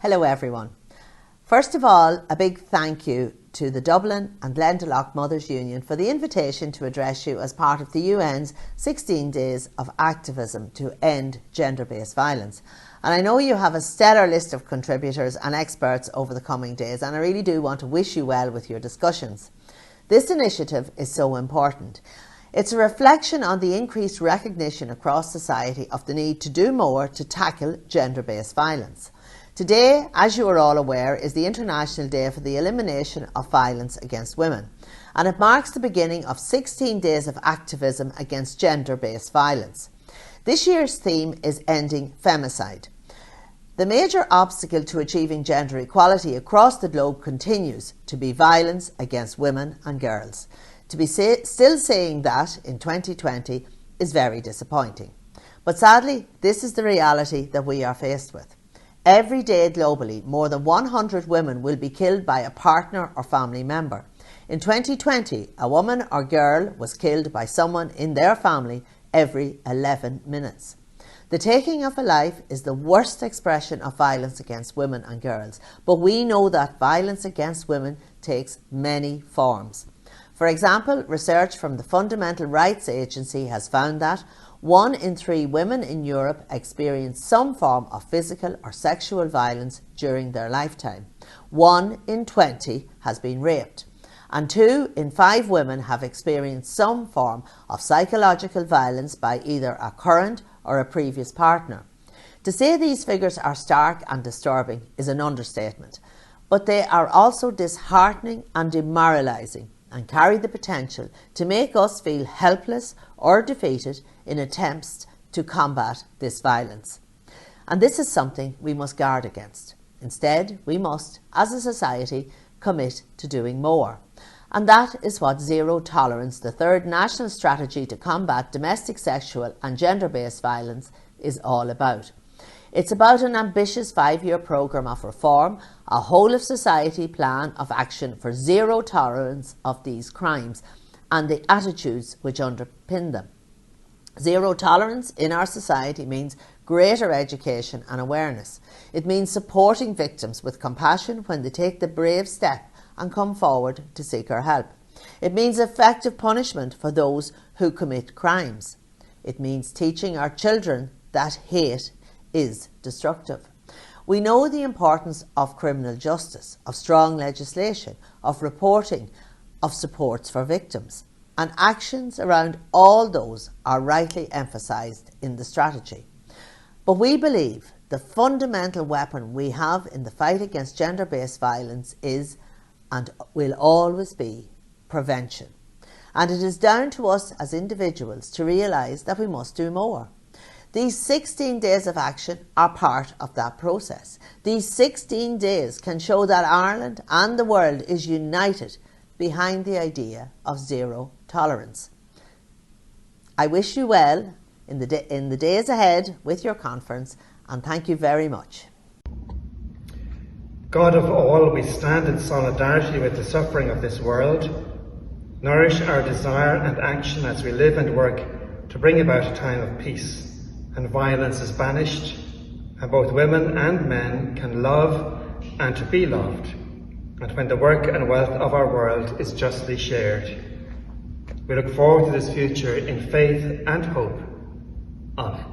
Hello everyone. First of all, a big thank you to the Dublin and Glendalough Mothers Union for the invitation to address you as part of the UN's 16 Days of Activism to End Gender-Based Violence. And I know you have a stellar list of contributors and experts over the coming days, and I really do want to wish you well with your discussions. This initiative is so important. It's a reflection on the increased recognition across society of the need to do more to tackle gender-based violence. Today, as you are all aware, is the International Day for the Elimination of Violence Against Women, and it marks the beginning of 16 days of activism against gender-based violence. This year's theme is Ending Femicide. The major obstacle to achieving gender equality across the globe continues to be violence against women and girls. To be still saying that in 2020 is very disappointing. But sadly, this is the reality that we are faced with. Every day globally, more than 100 women will be killed by a partner or family member. In 2020, a woman or girl was killed by someone in their family every 11 minutes. The taking of a life is the worst expression of violence against women and girls, but we know that violence against women takes many forms. For example, research from the Fundamental Rights Agency has found that 1 in 3 women in Europe experience some form of physical or sexual violence during their lifetime. 1 in 20 has been raped. And 2 in 5 women have experienced some form of psychological violence by either a current or a previous partner. To say these figures are stark and disturbing is an understatement, but they are also disheartening and demoralising, and carry the potential to make us feel helpless or defeated in attempts to combat this violence. And this is something we must guard against. Instead, we must, as a society, commit to doing more. And that is what Zero Tolerance, the third national strategy to combat domestic, sexual and gender-based violence, is all about. It's about an ambitious 5-year programme of reform, a whole-of-society plan of action for zero tolerance of these crimes and the attitudes which underpin them. Zero tolerance in our society means greater education and awareness. It means supporting victims with compassion when they take the brave step and come forward to seek our help. It means effective punishment for those who commit crimes. It means teaching our children that hate is destructive. We know the importance of criminal justice, of strong legislation, of reporting, of supports for victims, and actions around all those are rightly emphasised in the strategy. But we believe the fundamental weapon we have in the fight against gender-based violence is, and will always be, prevention. And it is down to us as individuals to realise that we must do more. These 16 days of action are part of that process. These 16 days can show that Ireland and the world is united behind the idea of zero tolerance. I wish you well in the days ahead with your conference, and thank you very much. God of all, we stand in solidarity with the suffering of this world. Nourish our desire and action as we live and work to bring about a time of peace and violence is banished, and both women and men can love and to be loved, and when the work and wealth of our world is justly shared. We look forward to this future in faith and hope. Amen.